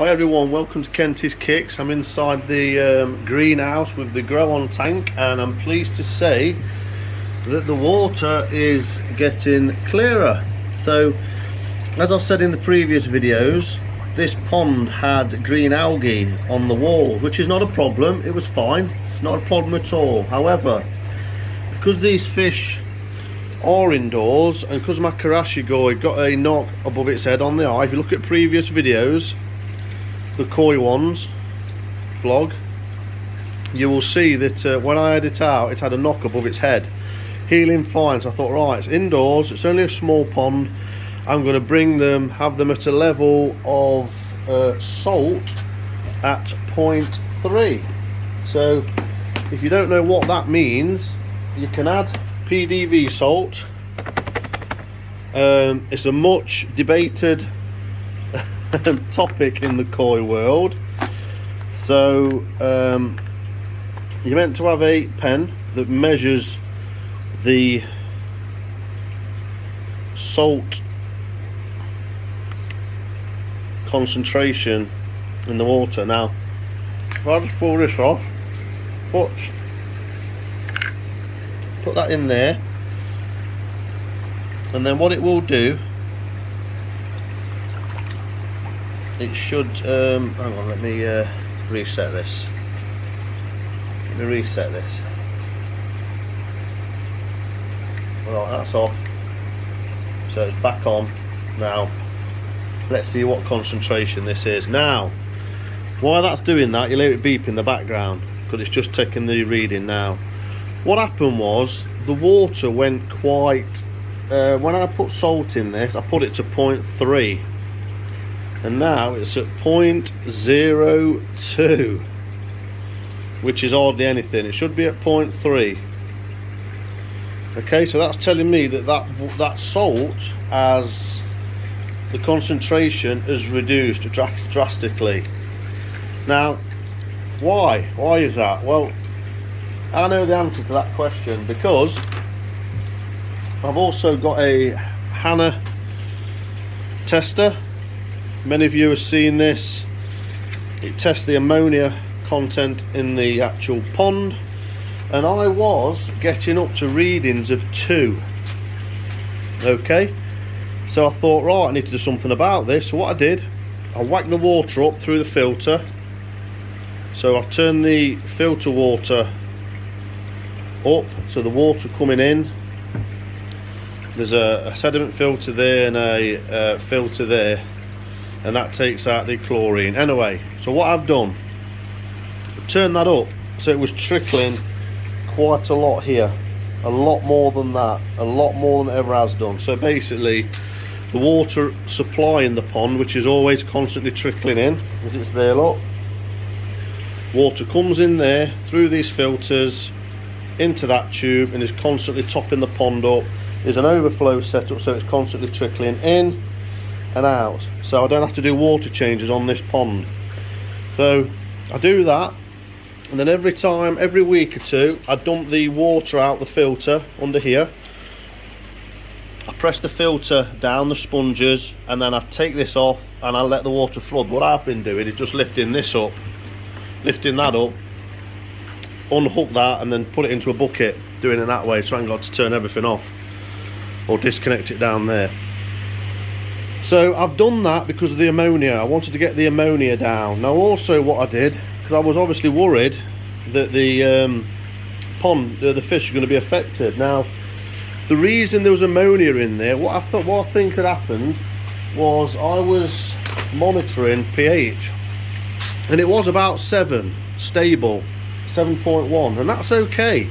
Hi everyone, welcome to Kenty's Kicks. I'm inside the greenhouse with the grow on tank, and I'm pleased to say that the water is getting clearer. So as I've said in the previous videos, this pond had green algae on the wall, which is not a problem. It was fine, it's not a problem at all. However, because these fish are indoors and because my Karashigoi got a knock above its head on the eye, if you look at previous videos, the koi ones vlog, you will see that when I had it out, it had a knock above its head, healing fine. So I thought, right, it's indoors, it's only a small pond, I'm going to bring them, have them at a level of salt at 0.3. so if you don't know what that means, you can add PDV salt. It's a much debated topic in the koi world. So you're meant to have a pen that measures the salt concentration in the water. Now if I just pull this off, put that in there, and then what it will do, it should hang on, let me reset this. Right, that's off, so it's back on. Now let's see what concentration this is. Now while that's doing that, you'll hear it beep in the background because it's just taking the reading. Now what happened was the water went quite when I put salt in this, I put it to 0.3, and now it's at 0.02, which is hardly anything. It should be at 0.3. Okay, so that's telling me that that salt, as the concentration has reduced drastically. Now why is that? Well, I know the answer to that question because I've also got a Hanna tester. Many of you have seen this. It tests the ammonia content in the actual pond, and I was getting up to readings of 2. Okay, so I thought, right, I need to do something about this. So what I did, I whacked the water up through the filter. So I've turned the filter water up, so the water coming in, there's a sediment filter there and a filter there, and that takes out the chlorine. Anyway, so what I've done, turn that up so it was trickling quite a lot here, a lot more than that, a lot more than it ever has done. So basically the water supply in the pond, which is always constantly trickling in, as it's there, look, water comes in there through these filters into that tube and is constantly topping the pond up. There's an overflow set up, so it's constantly trickling in and out, so I don't have to do water changes on this pond. So I do that, and then every week or two, I dump the water out the filter under here. I press the filter down, the sponges, and then I take this off and I let the water flood. What I've been doing is just lifting that up, unhook that, and then put it into a bucket, doing it that way, so I haven't got to turn everything off or disconnect it down there. So I've done that because of the ammonia. I wanted to get the ammonia down. Now also what I did, because I was obviously worried that the pond, the fish are going to be affected. Now the reason there was ammonia in there, what I think had happened was I was monitoring pH, and it was about 7, stable 7.1, and that's okay,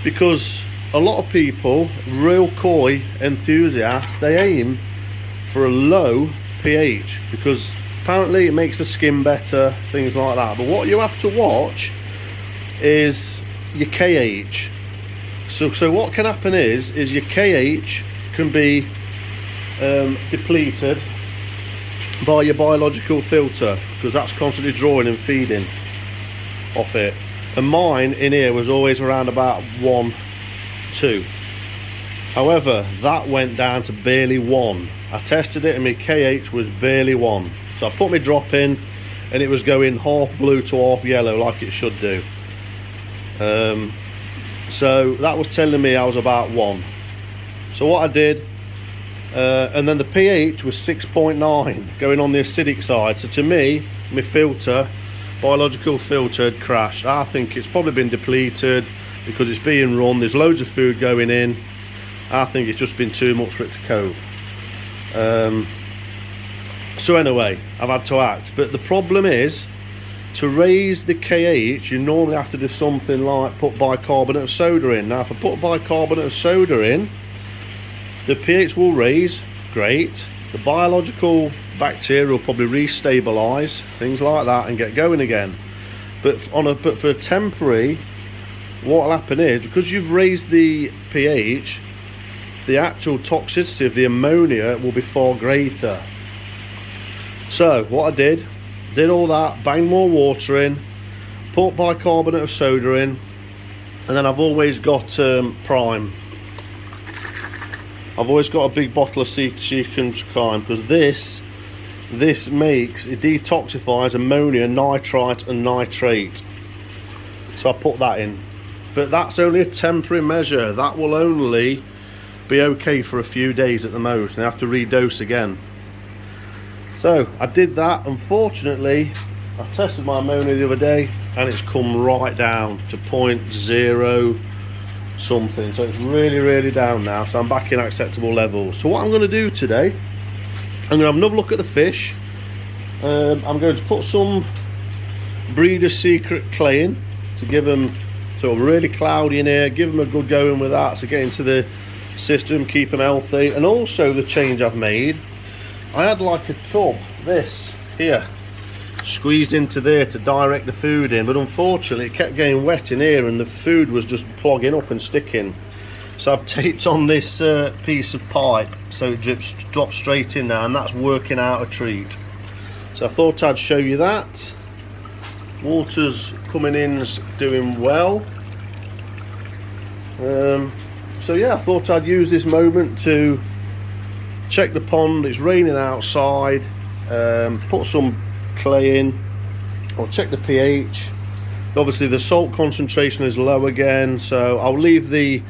because a lot of people, real koi enthusiasts, they aim for a low pH because apparently it makes the skin better, things like that. But what you have to watch is your KH. So what can happen is your KH can be depleted by your biological filter, because that's constantly drawing and feeding off it. And mine in here was always around about 1, 2. However, that went down to barely 1. I tested it and my KH was barely 1. So I put my drop in and it was going half blue to half yellow like it should do. So that was telling me I was about 1. So what I did, and then the pH was 6.9, going on the acidic side. So to me, my filter, biological filter, had crashed. I think it's probably been depleted because it's being run. There's loads of food going in. I think it's just been too much for it to cope. So anyway, I've had to act. But the problem is, to raise the KH, you normally have to do something like put bicarbonate of soda in. Now, if I put bicarbonate of soda in, the pH will raise, great. The biological bacteria will probably restabilize, things like that, and get going again. But for temporary, what will happen is, because you've raised the pH, the actual toxicity of the ammonia will be far greater. So what I did all that, banged more water in, put bicarbonate of soda in, and then I've always got prime. I've always got a big bottle of Seacrest Prime, because this makes, it detoxifies ammonia, nitrite and nitrate. So I put that in. But that's only a temporary measure. That will only be okay for a few days at the most, and I have to redose again. So I did that. Unfortunately, I tested my ammonia the other day and it's come right down to 0.0 something. So it's really down now. So I'm back in acceptable levels. So what I'm going to do today, I'm going to have another look at the fish. I'm going to put some Breeders Secret clay in to give them sort of really cloudy in here, give them a good going with that, so get into the system, keep them healthy. And also the change I've made, I had like a tub, this here, squeezed into there to direct the food in, but unfortunately it kept getting wet in here and the food was just clogging up and sticking. So I've taped on this piece of pipe so it drops straight in now, and that's working out a treat. So I thought I'd show you that. Water's coming in's doing well. So yeah, I thought I'd use this moment to check the pond. It's raining outside, put some clay in, I'll check the pH. Obviously the salt concentration is low again, so I'll leave the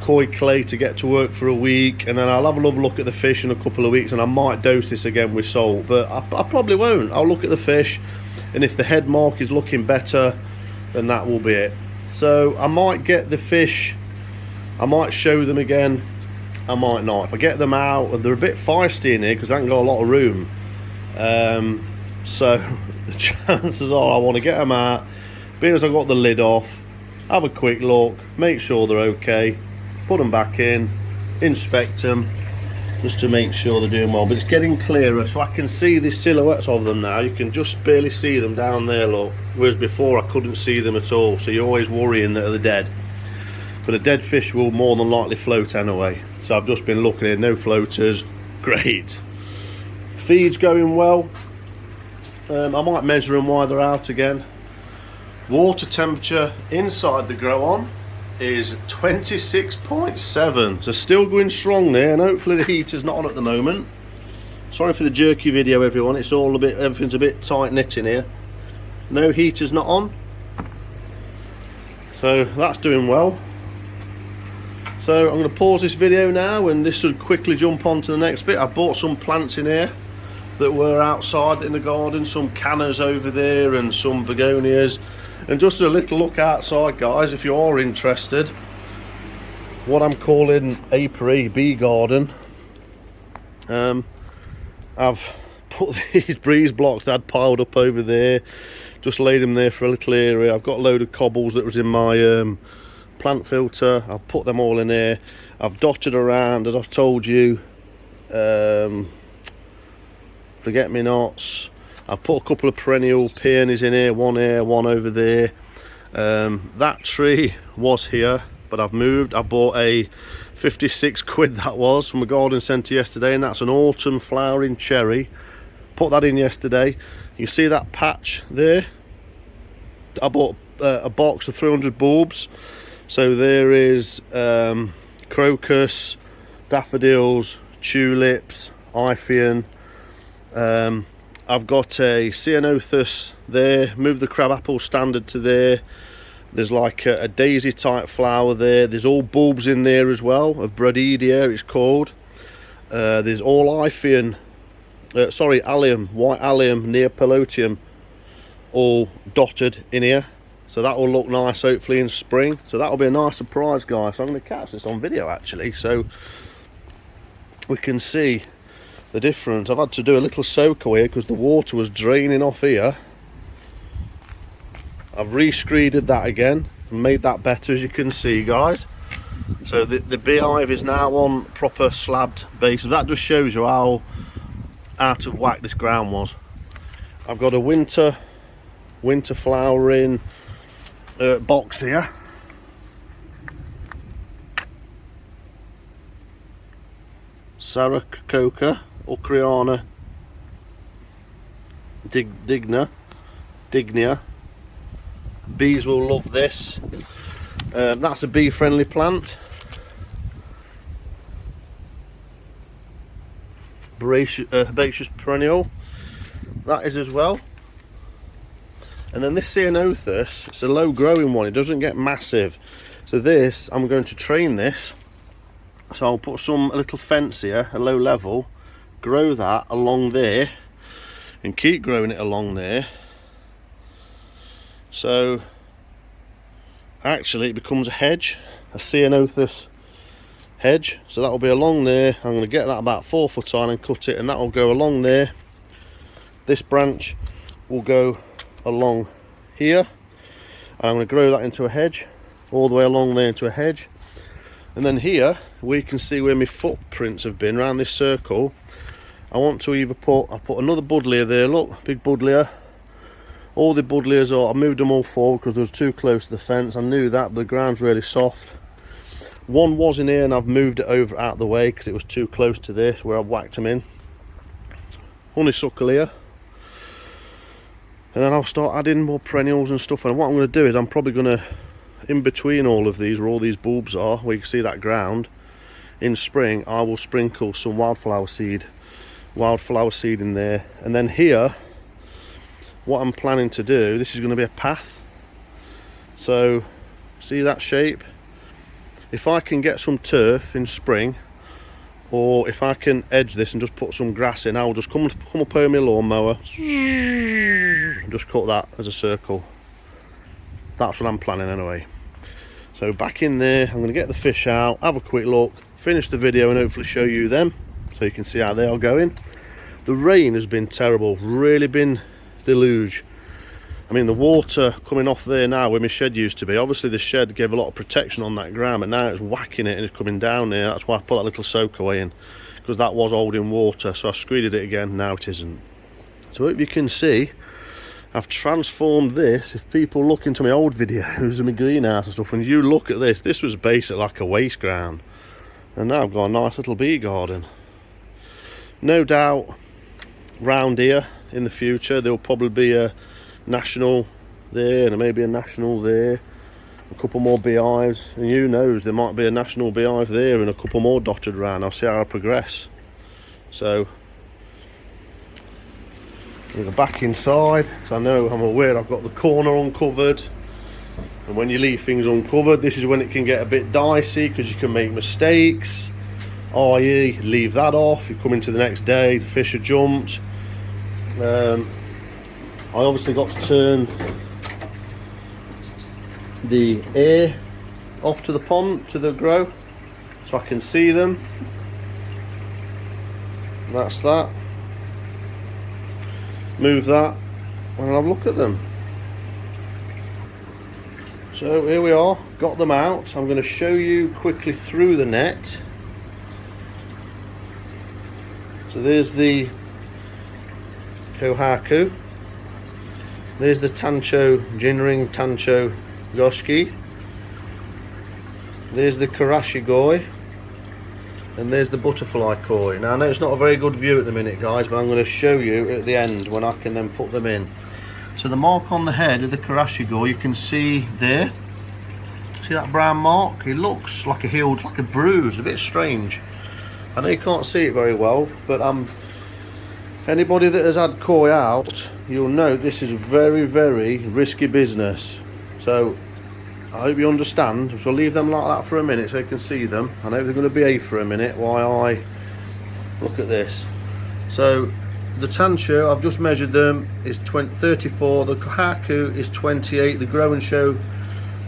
koi clay to get to work for a week, and then I'll have another look at the fish in a couple of weeks, and I might dose this again with salt, but I probably won't. I'll look at the fish, and if the head mark is looking better, then that will be it. So I might get the fish, I might show them again, I might not. If I get them out, and they're a bit feisty in here because I haven't got a lot of room, so the chances are I want to get them out, being as I've got the lid off, have a quick look, make sure they're okay, put them back in, inspect them just to make sure they're doing well. But it's getting clearer, so I can see the silhouettes of them now. You can just barely see them down there, look, whereas before I couldn't see them at all. So you're always worrying that they're dead, but a dead fish will more than likely float anyway. So I've just been looking at no floaters, great. Feed's going well. I might measure them while they're out again. Water temperature inside the grow on is 26.7, so still going strong there, and hopefully the heater's not on at the moment. Sorry for the jerky video, everyone. It's all everything's a bit tight knit in here. No, heater's not on, so that's doing well. So I'm going to pause this video now, and this should quickly jump on to the next bit. I bought some plants in here that were outside in the garden, some cannas over there and some begonias, and just a little look outside, guys, if you are interested. What I'm calling apiary bee garden. I've put these breeze blocks that I'd piled up over there, just laid them there for a little area. I've got a load of cobbles that was in my plant filter. I've put them all in here. I've dotted around, as I've told you, forget-me-nots. I've put a couple of perennial peonies in here, one over there. That tree was here, but I've moved. I bought a 56 quid that was from a garden centre yesterday, and that's an autumn flowering cherry. Put that in yesterday. You see that patch there? I bought a box of 300 bulbs. So there is crocus, daffodils, tulips, Iphian, I've got a Ceanothus there, moved the crabapple standard to there. There's like a daisy type flower there. There's all bulbs in there as well, of Bradydia it's called. There's all Iphian, allium, white allium, Neapolitium, all dotted in here. So that will look nice hopefully in spring. So that'll be a nice surprise, guys. So I'm going to catch this on video actually, so we can see the difference. I've had to do a little soak away because the water was draining off here. I've re-screeded that again and made that better, as you can see, guys. So the beehive is now on proper slabbed bases. That just shows you how out of whack this ground was. I've got a winter flowering box here. Sarcoca, Ocriana, Dignia. Bees will love this. That's a bee friendly plant. Herbaceous perennial, that is as well. And then this Ceanothus, it's a low growing one, it doesn't get massive. So this, I'm going to train this. So I'll put a little fence here, a low level, grow that along there and keep growing it along there. So actually it becomes a hedge, a Ceanothus hedge. So that will be along there. I'm going to get that about 4 foot high and cut it, and that will go along there. This branch will go along here, and I'm going to grow that into a hedge, all the way along there into a hedge. And then here we can see where my footprints have been around this circle. I want to either put another buddleia there, look, big buddleia. All the buddleias are, I moved them all forward because they was too close to the fence. I knew that, but the ground's really soft. One was in here and I've moved it over out of the way because it was too close to this where I whacked them in. Honeysuckle here. And then I'll start adding more perennials and stuff. And what I'm going to do is I'm probably going to, in between all of these, where all these bulbs are, where you can see that ground, in spring I will sprinkle some wildflower seed in there. And then here, what I'm planning to do, this is going to be a path. So see that shape? If I can get some turf in spring, or if I can edge this and just put some grass in, I'll just come up over my lawnmower and just cut that as a circle. That's what I'm planning anyway. So back in there, I'm going to get the fish out, have a quick look, finish the video and hopefully show you them so you can see how they are going. The rain has been terrible, really been deluge. I mean, the water coming off there now where my shed used to be, obviously the shed gave a lot of protection on that ground, but now it's whacking it and it's coming down there. That's why I put that little soak away in, because that was holding water. So I screeded it again, now it isn't. So I hope you can see I've transformed this. If people look into my old videos of my greenhouse and stuff, and you look at this was basically like a waste ground, and now I've got a nice little bee garden. No doubt round here in the future there'll probably be a national there and maybe a national there, a couple more beehives, and who knows, there might be a national beehive there and a couple more dotted around. I'll see how I progress. So we'll go back inside because I'm aware I've got the corner uncovered, and when you leave things uncovered, this is when it can get a bit dicey because you can make mistakes, i.e. leave that off, you come into the next day, the fish are jumped. I obviously got to turn the air off to the pond, to the grow, so I can see them. That's that. Move that and I'll have a look at them. So here we are, got them out. I'm going to show you quickly through the net. So there's the Kohaku. There's the Tancho Jinring Tancho Goshki. There's the Karashigoi. And there's the butterfly koi. Now I know it's not a very good view at the minute, guys, but I'm going to show you at the end when I can then put them in. So the mark on the head of the Karashigoi, you can see there. See that brown mark? It looks like a healed, like a bruise, a bit strange. I know you can't see it very well, but Anybody that has had koi out, you'll know this is very, very risky business. So I hope you understand. So I'll leave them like that for a minute so you can see them. I know they're going to behave for a minute while I look at this. So the Tancho, I've just measured them, is 34. The Kohaku is 28. The Grow and Show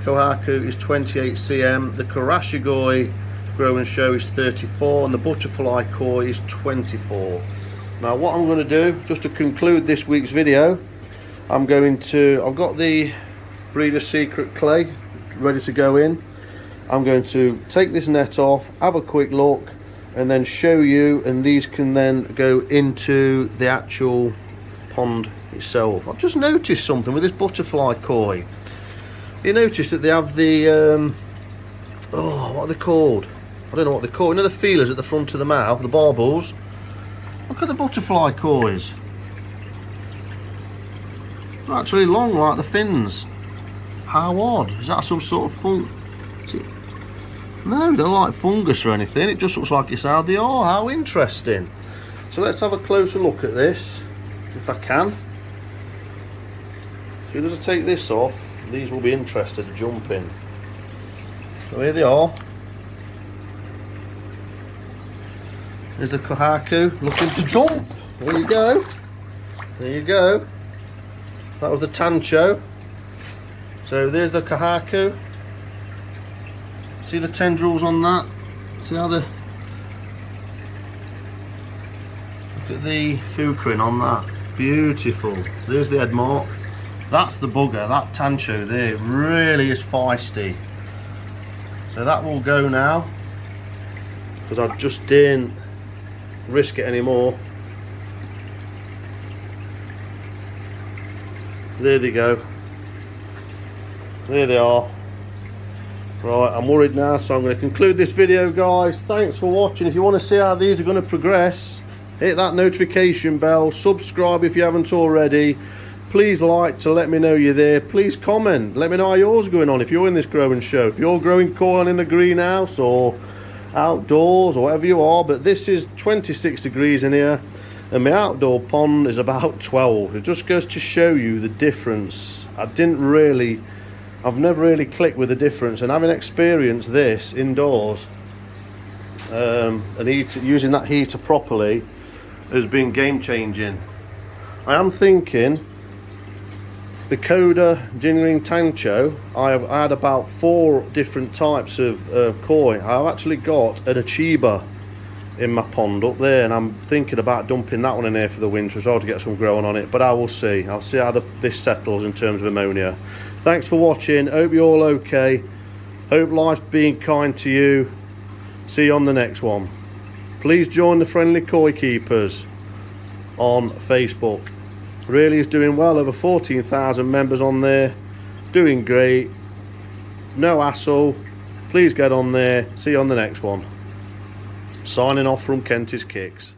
Kohaku is 28 cm. The Karashigoi Grow and Show is 34, and the Butterfly Koi is 24. Now what I'm going to do, just to conclude this week's video, I've got the Breeder's Secret clay ready to go in. I'm going to take this net off, have a quick look, and then show you, and these can then go into the actual pond itself. I've just noticed something with this Butterfly Koi. You notice that they have the what are they called? I don't know what they're called. You know the feelers at the front of the mouth, the barbels. Look at the Butterfly Kois. They're actually long like the fins. How odd. Is that some sort of No, they don't like fungus or anything. It just looks like it's how they are. How interesting. So let's have a closer look at this, if I can. As soon as I take this off, these will be interested to jump in. So here they are. There's the Kohaku looking to jump. There you go. There you go. That was the Tancho. So there's the Kohaku. See the tendrils on that? See how look at the Fukuin on that. Beautiful. There's the head mark. That's the bugger. That Tancho there really is feisty. So that will go now, because I just didn't risk it anymore. There they go. There they are. Right, I'm worried now, so I'm going to conclude this video, guys. Thanks for watching. If you want to see how these are going to progress, hit that notification bell, subscribe if you haven't already. Please like to let me know you're there. Please comment, let me know how yours are going on if you're in this growing show. If you're growing koi in a greenhouse or outdoors or whatever you are. But this is 26 degrees in here, and my outdoor pond is about 12. It just goes to show you the difference. I've never really clicked with the difference, and having experienced this indoors, and using that heater properly has been game changing. I am thinking the Koda Jinring Tancho, I had about 4 different types of koi. I've actually got an Achiba in my pond up there, and I'm thinking about dumping that one in here for the winter as well to get some growing on it, but I will see. I'll see how this settles in terms of ammonia. Thanks for watching. Hope you're all okay. Hope life's being kind to you. See you on the next one. Please join the Friendly Koi Keepers on Facebook. Really is doing well. Over 14,000 members on there. Doing great. No hassle. Please get on there. See you on the next one. Signing off from Kent's Kicks.